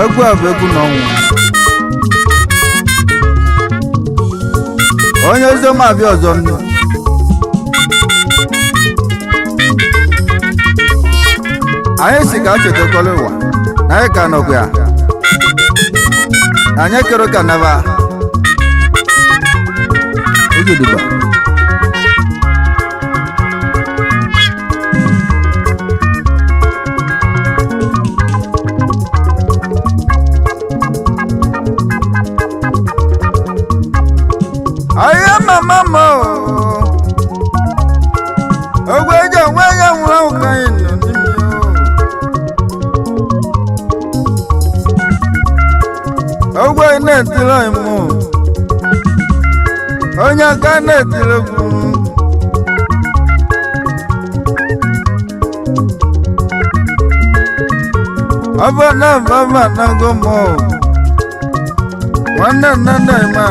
egwu abegwu n'ọnwụ onye oziọma abịa ọzọ ndụ anyị si ka chetakọrọ ụwa na anyị ka nọkwa ya na anyị kere ka naba ogidigba aye mama mo ogweje nweye nwa Ukraine ndimi ogwe netilo imu onye ka netilo ku abana baba na gomo wana nana ma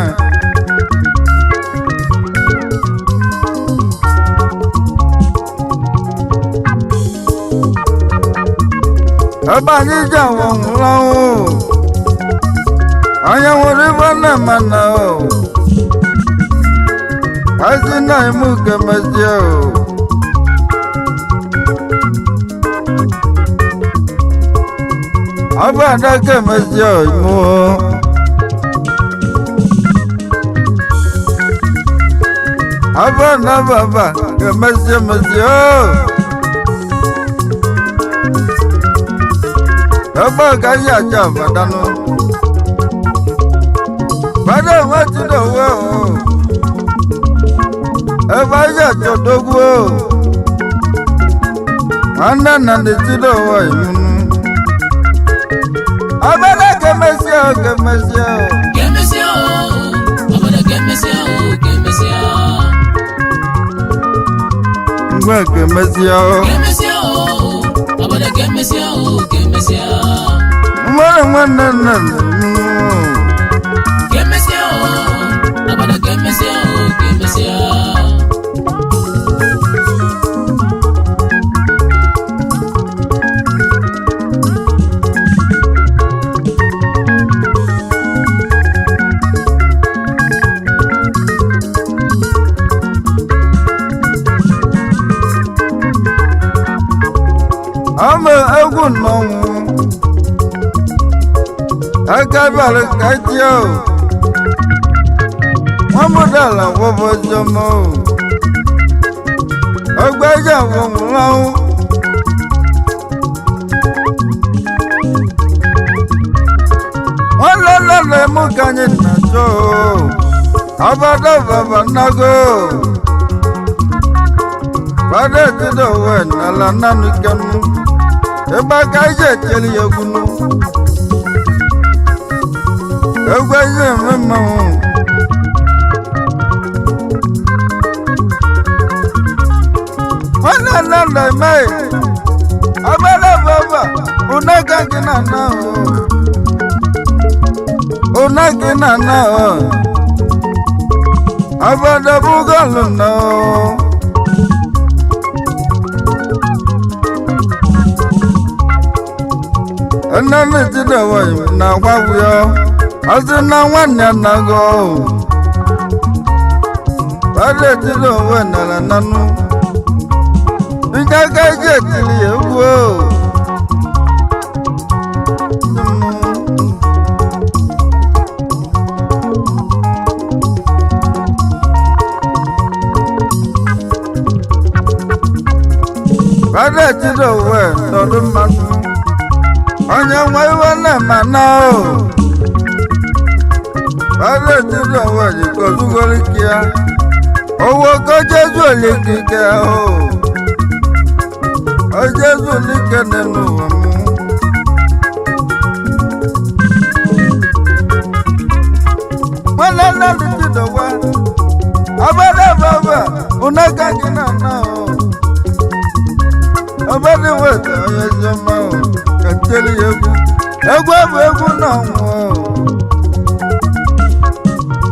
abani jawo nlawo anya wori bana mana o azina imu kemezio abana kemezio imu abana baba kemezio mezio Eba gaya aja badanu Bada wati dowo Eba ya jodogo Ana nande tidowo imunu Abada kemesio kemesio Kemesio Abada kemesio kemesio Ngwe kemesio Kemesio Abada kemesio kemesio Mwana Kemesio Abada kemesio kemesio Ame egwu n'ọnwụ Agabara kajio Wamudala wabojomo Ogbeja wonwulau Walala mukanye nacho Abada baba nago Bada tido wen ala nanukenu Eba kaje cheli yogunu Ogbeje memo Walala me Abada baba unaga kina nao Unagina nao Abada bugalu nao Anami tidawa na wabuyo Azina wanya nago Bade tidawa na nanu Ikaga je tili ewo chido we nọdụ mmanụ onye nwe iwe na-eme na o ọdụ chido we jikozugolike ya owó kó Jésù olíkìkẹ o ó Jésù olíkẹ nínú ọmú. wọ́n lọ́nà títí dọ̀wá abẹ́rẹ́ bàbà onákàkí nàná o abẹ́rẹ́ wẹ̀tẹ̀ ọ̀yẹ́ sọ́mọ́ o kàtẹ́lẹ̀ egwu egwu ẹ̀bù egwu náà wọ̀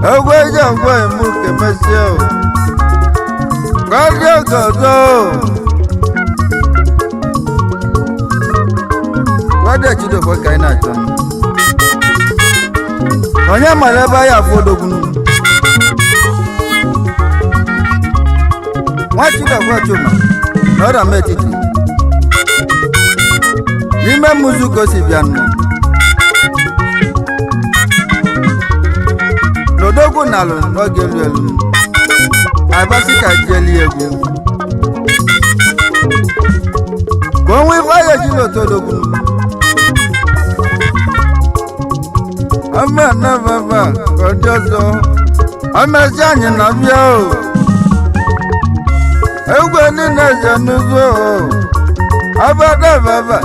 o egwu ẹ̀jẹ̀ ọ̀gbọ́ ìmú kẹmẹ́sì o. Gọ́dọ̀ gọ́dọ̀ wádẹ̀ chido fọ́ ka ị na-achọ onye mara ebe ya afọ odogbunu nwa chido fọ́ chuma na ọrịa m etiti n'ime mmuzu ka o si bịa nụ n'odogwu na alụ n'oge elu elu abasi ka jeli egwu bonwe fire jilo todogu ama na baba ojozo ama janye na bia o egwu ni na januzo abada baba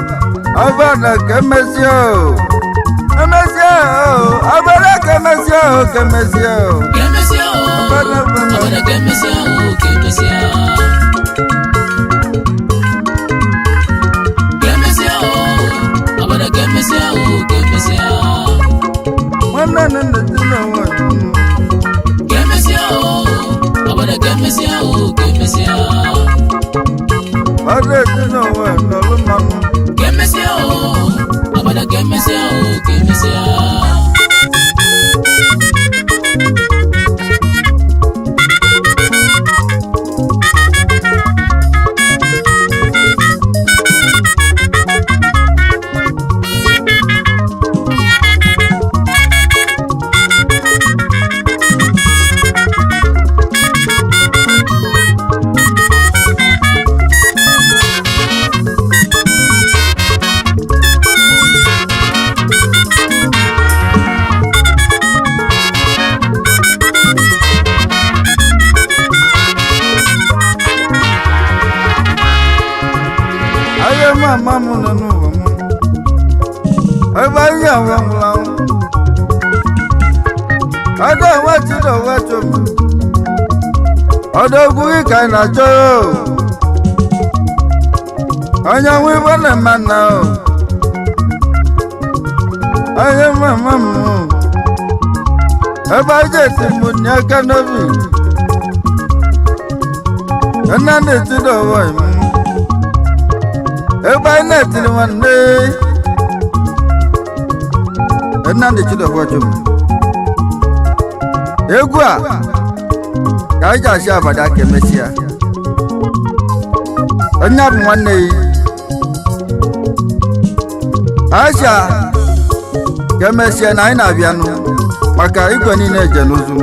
abada kemesio kemesio abada kemesio kemesio abada kemesio abada kemesio wana nende tuna watu abada kemesio wale tuna watu lumanu abada kemesio mama muna nuwa mu eba ya wangla ada wati do wacho odogu ika na cho anya wi bana mana o aye mama mu eba je ti mu nya kanobi anande ti do wa mu eba net ni wanne enande chido wacho egwu a ka ja sha abada kemesia onya bụ nwanne yi asha kemesia na anyị na-abịanụ maka igwe niile eje n'ozu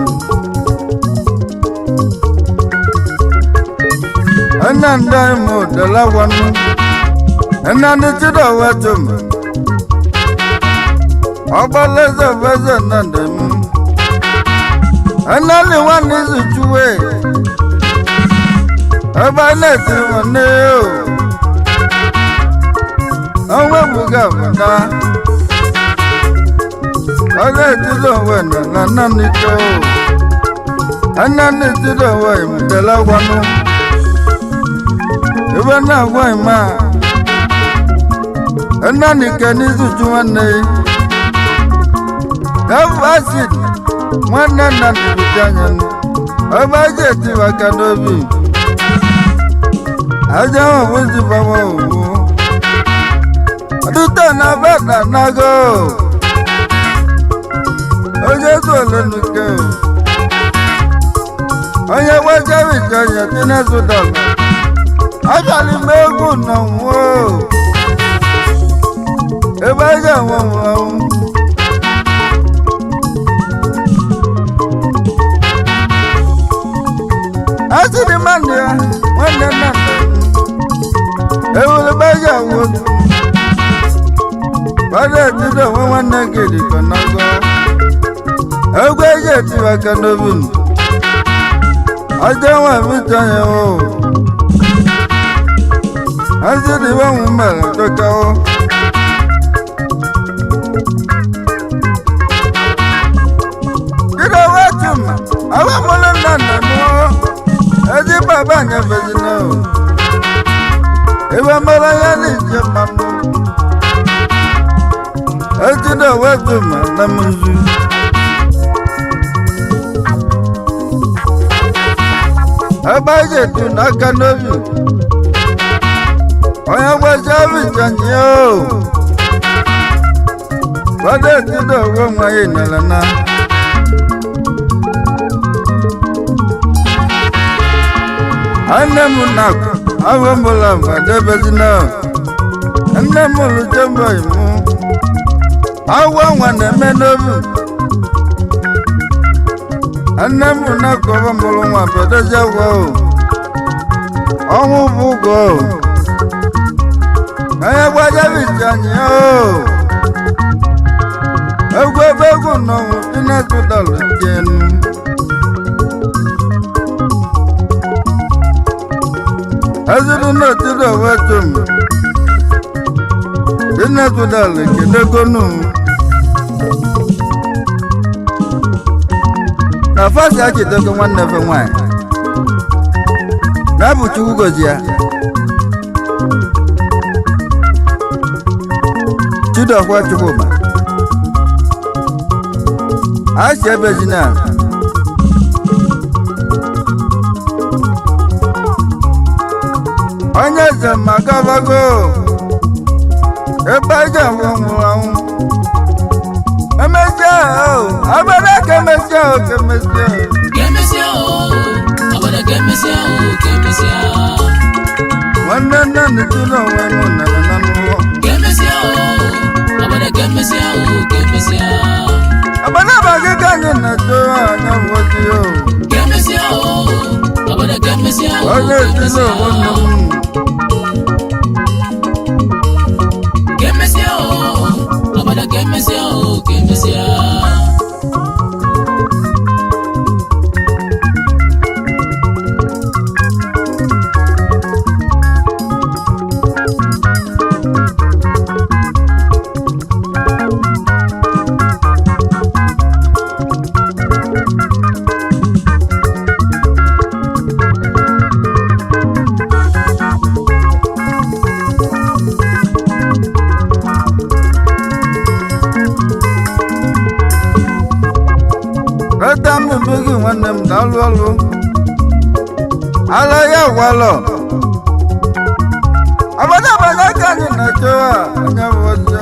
enande mo dela wanu enande chido wacho ọgbaleze veze nande mu enali wani zuchuwe eba neti wane o onwe buga vana ode tido wena na nanito enani tido we mdela wanu ebe na gwa ima enani keni zuchuwane acid nwanne nna ndịbụtanya ebe aja etiwa aka n'obi aja ahụ wezibawa owu ọdụta na bata nago onye ego ole nuke onye gwajarịjanya tinezudala abalị m egwu na nwuo ebe aja nwanwụrụ asịrị mmadụ ya nwanne nna ewu ya wotu bade tido nwanne gidi konago egwe je tiwa kanobin aja wa mitanye o azidi wa mumela tokao kida watuma awa mola nana no ezi baba nya bezino ewa mola ya ni jamanu ejida watuma na munzu abaje tu na kanobi oya gbaja bijanyi o bade tido wo nwaye nalana anemu naku awo mola bade bezino anemu lujembo imu awo nwane menobi anemu naku awo mola nwa bade jawo ọnwụ bugo aya gbaja bijanyi o egwu ebe egwu n'ọnwụ inetudalụ jenu ezuru n'otido wetum inetudalụ kedegonu na fasi achidego nwanne fe nwanyị na-abụ Chukwu gozi ya Chidokwa Chukwuma Asị ebezina onye eze magabago ebe aja nwụrụ anwụ emesịa o abada ka emesịa o ka emesịa Kemesia o, abada kemesia o, kemesia. nwanne nna n'etulu onwe mụ nara na mmụọ Kemesia o, abada kemesia o, kemesia. abada bagị ka anyị na-eto anya mgbochi o Kemesia o, abada kemesia o, onye etulu onwe nne m kemesia o, abada kemesia o, kemesia. Reta m bụghị nwanne m na-alụ ọlụ ala ya walọ abada abada ka anyị na-eche anya bụzi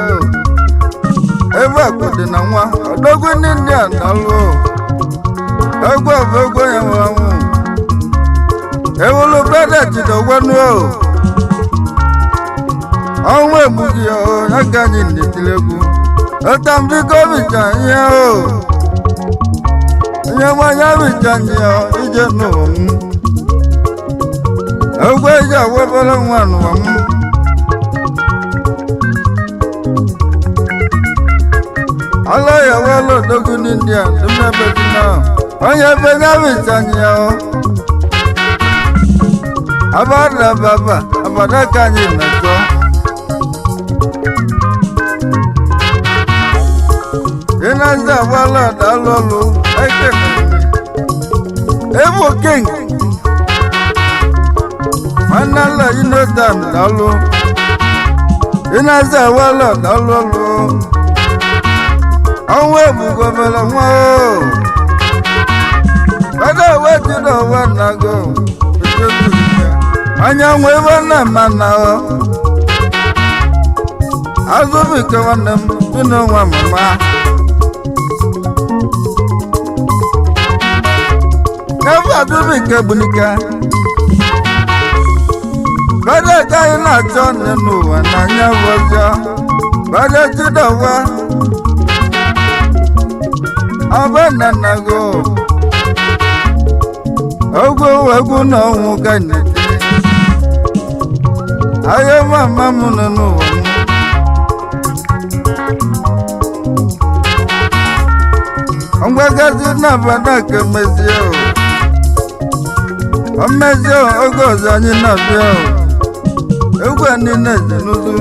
ebe akụ dị na nwa odogwu ndị ndị a na-alụ egwu ọbụ egwu ya nwe anwụ ewulu brada jidogwenu ọnwụ egbughị ya ya ka anyị na-etiri egwu reta m biko bicha ihe ihe nwanya bijanyi ije n'ụwa m egwu eji awebere nwa n'ụwa m ala ya welu odogwu n'india dumebezina onye benya bijanyi abada baba abada ka anyị na-achọ ịnazi agbala dalụ ọlụ Evo King Manala Inotam Dalu Inaza Wala Dalu Awe Mugomela Wao Bada Wajida Wanago Anya Wewana Manao Azubika Wanam Pino Wamama Never do me Kabunika. But I die not on the new and I never saw. But I did over. Abandon go. Oh, go, no, can aye mama munenu Ongwagazi na bana kemezio Omezio ogoza anyị na-abịa egwu anyị na-ejenuzu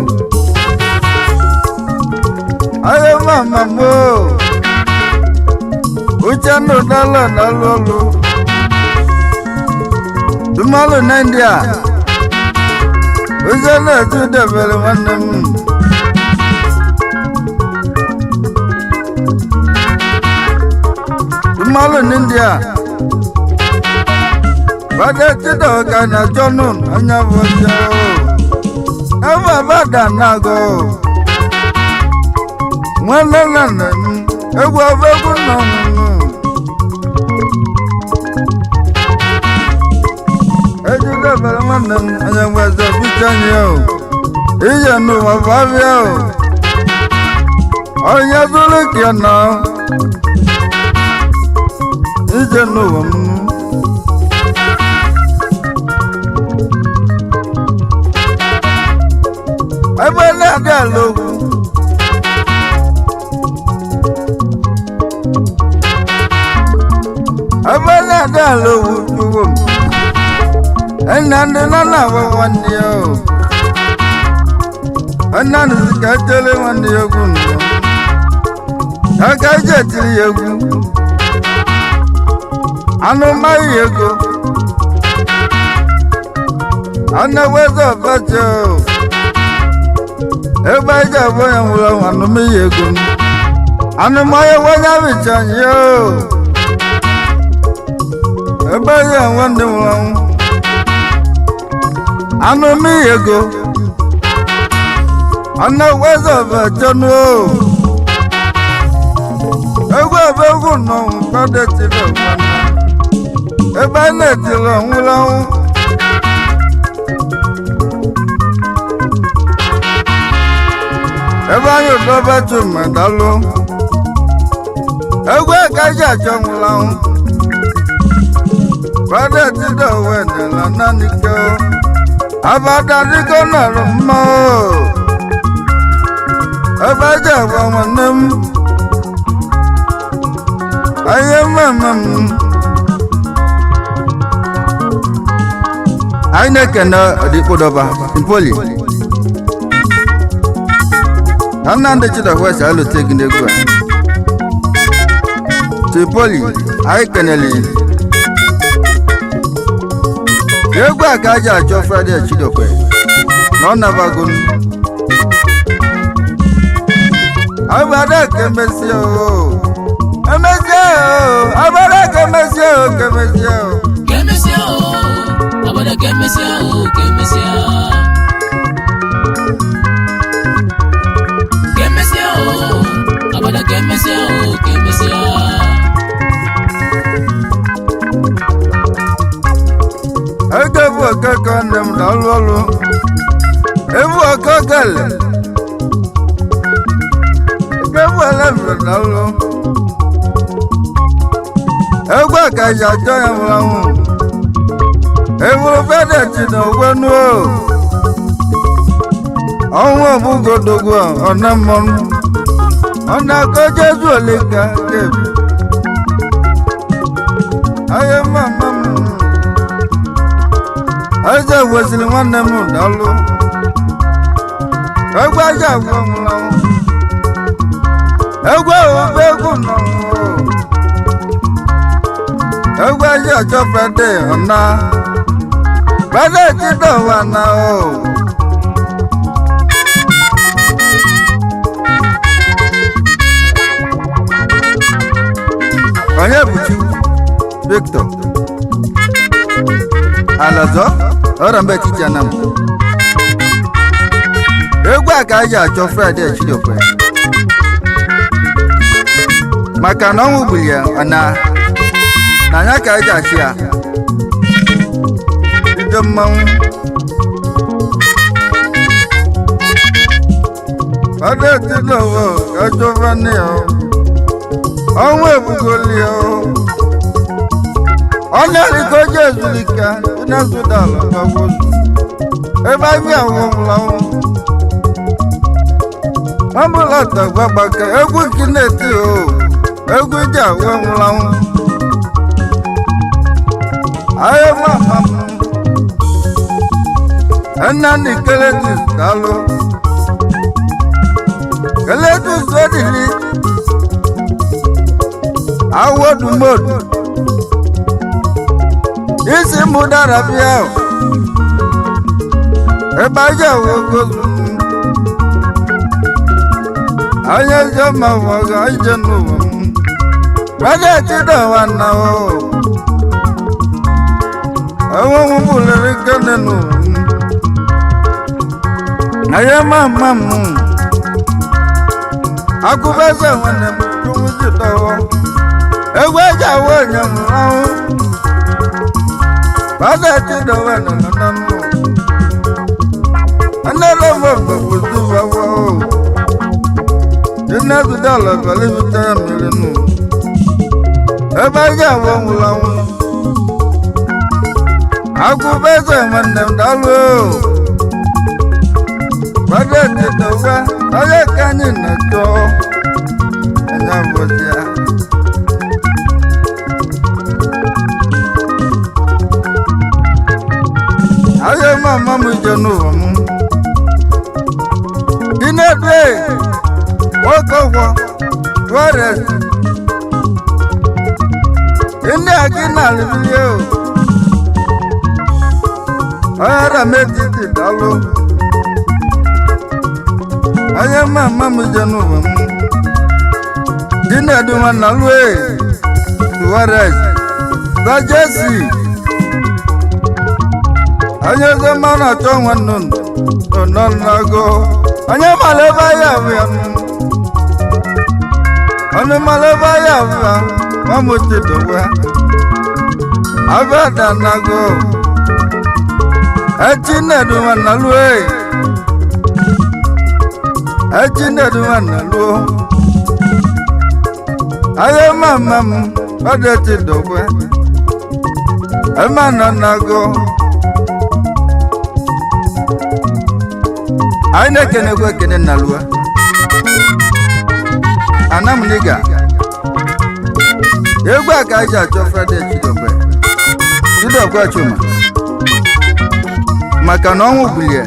aye mama mo Uchano dala nalolu Dumalu na India Uzana tudebele wanem Dumalu na India Bada tido kana jonun anya vojo Ava bada nago Mwana nana Ewa vego nanu Ejuga vermanem anya wazo bitanyo Iya no wavavyo Onya zulu kiana Ija no wamu Ebele agalogu Ebele agalogu tuwum Enande nana wawandiyo Enande zikatele wandiyo kunu Akajetili yegu Anu mai yegu Ana wezo vacho Ebaja boya mula anu mi yegu Anu maya wanya vichanyo Ebaja wandi mula Anu mi ego Ana wezo vachonu Ego abegu no Kade tilo wana Eba ne tilo mula Eba yu doba chuma dalo Ego akaja chomula Kade tilo wene lana niko Abada niko na rumo Abaja wanem Aye mamam Aine kena dipodoba impoli Anande chida kwesa alo teginde kwa Tipoli aye keneli Yegwa kaja cho Friday chidokwe Nona vagun Abada kemesio Abada kemesio Abada kemesio Abada kemesio Ebu akaka ndem dalolu Ebu akakale Ebu alebe dalu Ebu akaja joya mulamu Ebu fede chino wenu Onwe bugodogwa onamon Onako jesu olika kebu Aye mama Aja wasili wana mundalu Egwa aja wamulamu Egwa ubegu namu Egwa aja chofede ona Bade chido wana o Onye buchu Victor Alazo Ora mbe ticha namu Egwa akaja acho Friday chidokwe Maka na ọnwụ bulia ana Nanya kaja achia Ido mmanwu Ade tilowo kacho vani o Ọnwụ ebugoli o Ọnya liko Jesu lika Ina sudala kawozu ebe anyị awụmlanwụ mabụlata gwagbaka egwu kineti o egwu ji awụmlanwụ ahịa mama m nnamdị Keletus daalụ Keletus odili awodumodu isi mụdara bịa ebe aja wogozu anya jama waga ijenu wada chidawa na o awo mubulere kanenu aya mama mu akubasa wana tumu chidawa egwe jawo nyamu wada chidawa na nanu another one was do wow. You never dollar for little time, you know. If I got one long, I could better when them dollar. But then it's over, I can't in the door. And I was there. I am my mama, you know. Dinedwe wokowo Juarez inde akina liyo ara metiti dalo aya mama mujanu Dinedwe manalwe Juarez Bajesi anya zamana chongwanun nago anya maleba ya anya maleba ya mamuti dowa abada nago Dinedwe manalwe Dinedwe manalwo aya mama adati dowa emana nago aina kene kwa kene nalua anam niga yegwa kaja chofrade chidokwe chuma maka na onwu bulie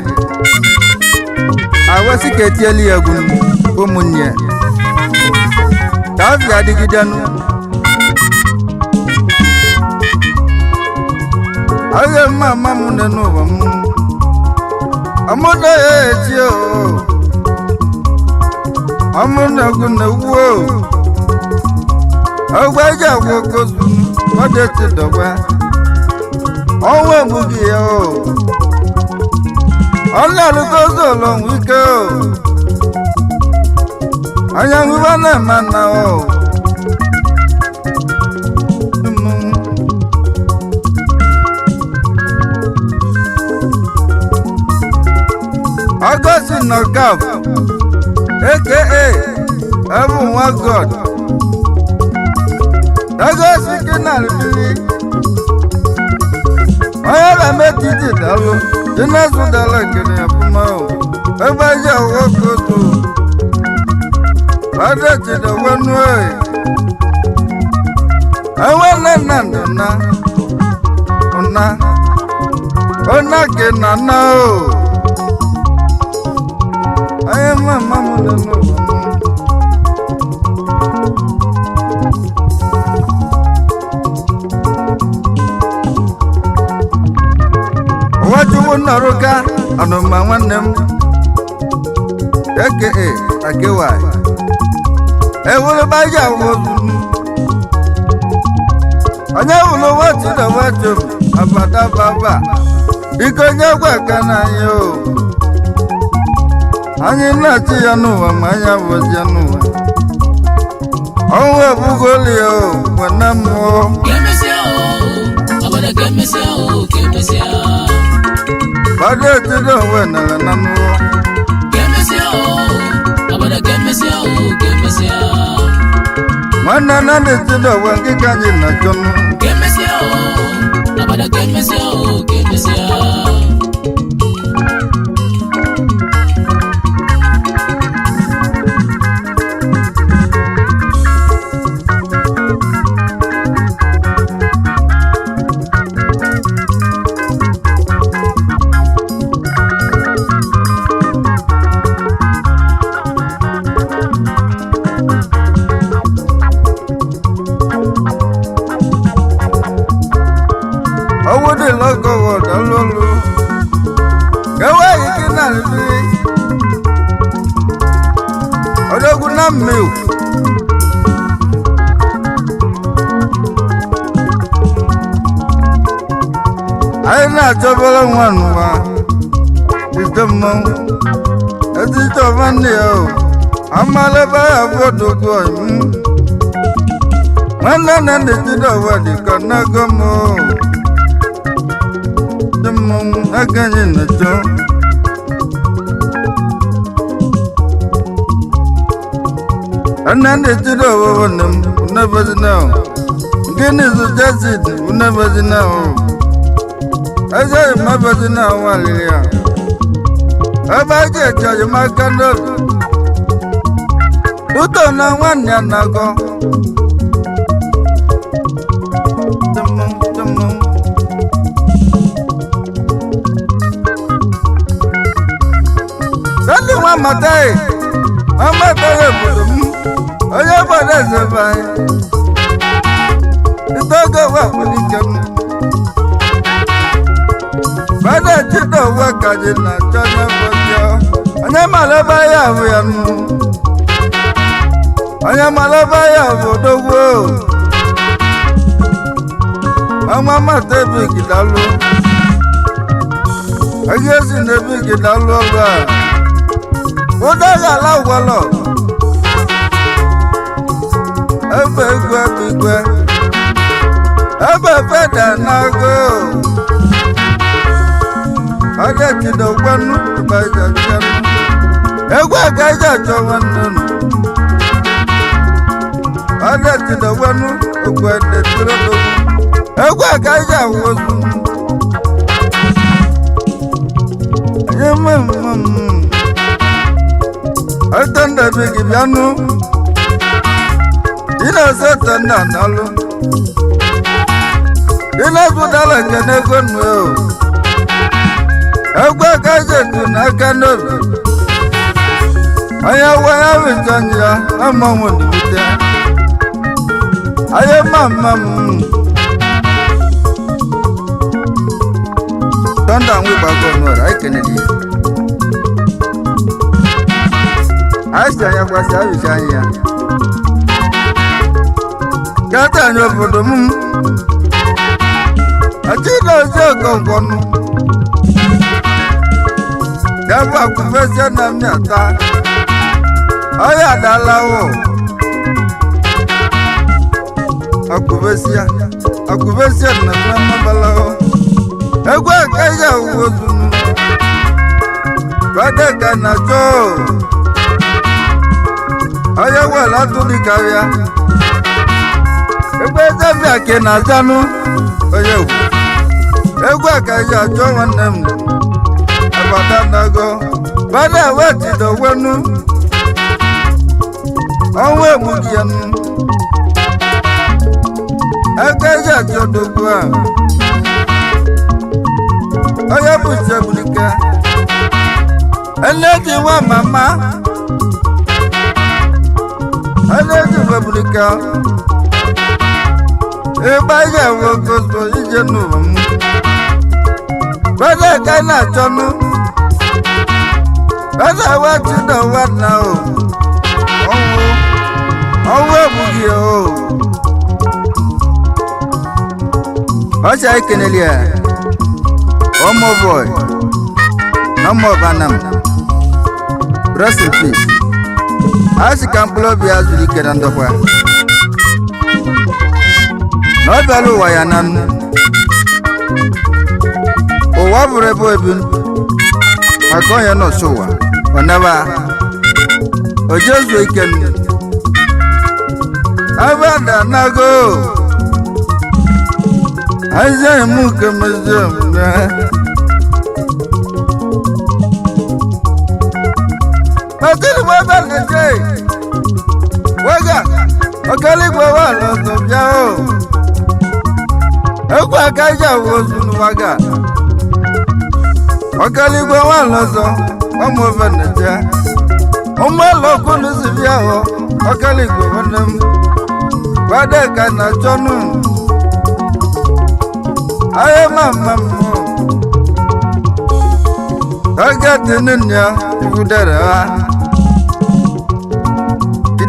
awasi ketieli egun omunye tafi adigidanu aye mama munenu bamu amuda etio amuna guna wo agbaja wokozu wode ti dogba owo mugi o Ọlọ́run tó sọ̀rọ̀ wíkẹ́ o àyàwó wa náà máa nà ọ́ Augustine Knockout aka Heaven One God Augustine Kinal Bili onye na-eme titi dalụ Jenesu dala kene afuma o ebe ya wokoto Bade chide wenu ewe nana ona ke nana o aye mama mudenu wajuwo naruka anuma nwannem aka akewa ewulu baja wozunu onye wulu wati da watum abada baba ikonye gwa kana yo anyị na-ati ya n'ụwa ma anya wozi ya n'ụwa ọnwa ebugoli o nwanne mmụọ Bade tido we na nanu. Mana nande tido we ngikanyi na jono. na mmeu anyị na-achọbara nwa n'ụwa ite mmanwụ etite ọvanne ya o amalebe ya bụ odogo nwanne na ndetide ọwa dịka nnago m ite mmanwụ agaghị na-achọ nne ndetide ọwa nwanne m unebezina gịnị zụjazid unebezina ezeghị mebezina nwalili ya ebe a ga-eche maka n'obi ụtọ na nwanne ya na-agọ sali nwa mataghị obodo m onye obodo ezebe anyị itogo wepụlike m bada chido uwe ka ji na-achọ n'ebodo onye malaba ya bụ ya nụ onye malaba ya bụ odogwu ọnwa mata ebe gidalụ onye si n'ebe gidalụ ọrụ a ụda ga-ala gwalọ ebe egwu ebe igwe ebe feda na-agụ ọdẹ ti dọ̀gbọ́nú ìgbà ìjà jẹun ẹgbẹ́ àgájà jọ wọn nínú ọdẹ ti dọ̀gbọ́nú ògbà ẹ̀dẹ̀ tí ó lógún ẹgbẹ́ àgájà wọ́n sùn ẹ̀yẹ mọ̀mọ́mọ́ ọdẹ ń dàbí gìbíánú iná sẹ́tẹ̀ ń dà nálú iná gbọ́dọ̀ kẹ́nẹ́gbẹ́ nù ẹ̀ o. Egwe gajetu n'aka n'obi onye gwa ya wịtanye ya na mmanwụ n'ibute anyị mma tọnda nwe gbago n'ụra anyị kenere ya anyị si anya gwasị awịcha anyị ya gata anyị obodo m achịla ozi ọgọngọnụ Gaba kufesia na miata Oya dalawo Akufesia na mama balao Egwe kaya uwozunu Bade kana cho Oya wala tuli kawia Egwe zambia kena zanu Oya uwo Egwe kaya cho wanemu Abadanago Bada wati do wenu Onwe mugianu Akaja jodogwa Oya buche bulika Eleki wa mama Eleki wa bulika Ebaya wogosbo ijenu Bada kana chonu Bada wati do wana o Onwe bugi o Ocha ikenelia Omo boy Nomo banam Rest in peace Asi kampulo biazuli kerandokwa Nobalu wayanan Owabure boybun Akoya no sowa Onaba Ojozu iken Abanda nago Aizai muke mazem Matili baba nete Waga Okali kwa loto biao Ekwa kaja wozunu waga Okali kwa loto Omo venete Omo lokunu sibiao Okali kwa vanem Wade kana chonu Aye mama mo Agati ninya Udara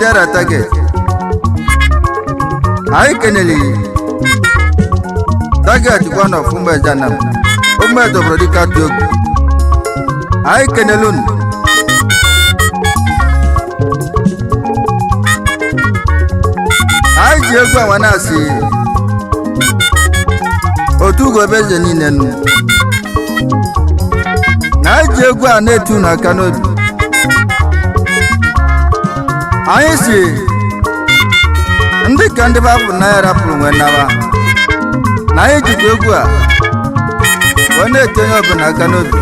Chidera Target anyị keneli Target one of Umejanam Umedo Brodica Dog anyị kenelun anyị ji egwu awa na-asị otu ugobeze niile nụ na anyị ji egwu a na-etu n'aka n'obi anyị si ndị ka ndị bapụ na ya rapụrụ nwe naba na anyị jikwa egwu a ọ na-etenye ọbụla aka n'obi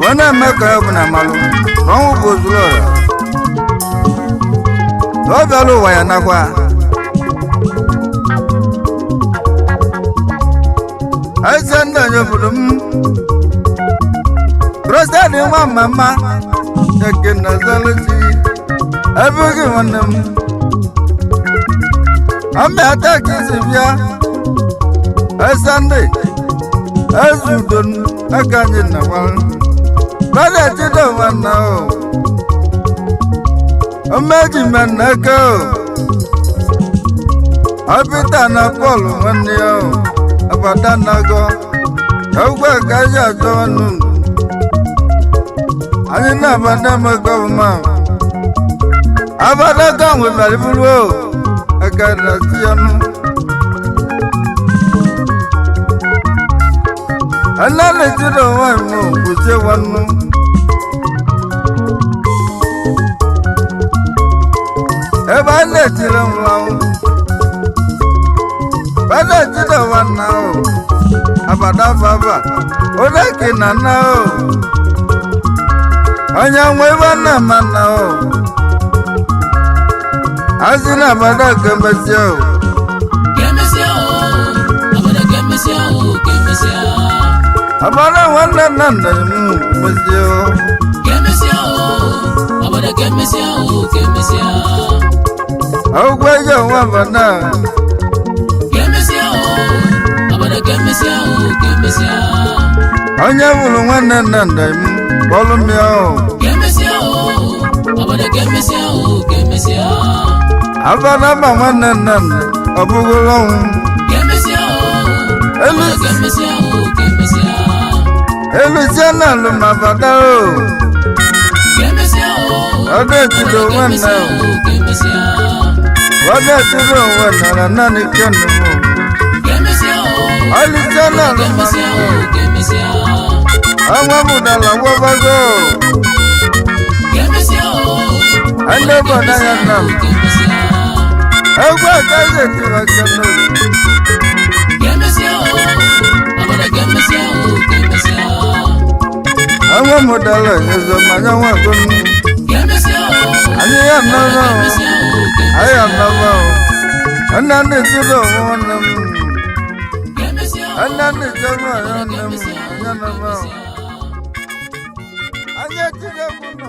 ọ na-eme ka ya ọbụla malụ na ọnwụ bụ ozuru ọra na ọ bịala ụwa ya nakwa eze ndị onye obodo m Prostad nwa mama Ekena Zaloti Ebughị nwanne m Ame ataki si bịa Esande Ezudon aka anyị na nwal Brother Chido nwanna o Omeji menna eke o Ọpịta na Paul nwanne ya o Abada nago Ogwe ka anyị atọ ọnụ anyị na-abada maka ọma abada ka nwe baliburu o aka na-asị ọnụ ana na-etiri onwe m kwụsị nwannu ebe a na-etiri nwanwu bada etiri nwanna o abada baba odeke na na o onye nwe nwanne mana o azị na abada kemesi o abada nwanne nna nna m mesi o ogwe ya nwa abada onye bụrụ nwanne nna nna m kpọlụ m ya o abada ma nwanne nna nna ọ bụgoro ọnwụ elusie na alụ ma abada o ọ na-etiri onwe nna ọ na-etiri onwe nara naanị kenu m ọlụsie na alụ ma ọnwa mụdala gwabago ndị obodo ya nna m egwu agaghị etiri aka n'obi ọnwa mụdala nyezo manya nwago anyị ya nnọrọ anyị anọrọ nna ndị jiri onwe nwanne m nna ndị jiri onwe nwanne m anya nọrọ anya ejide bụ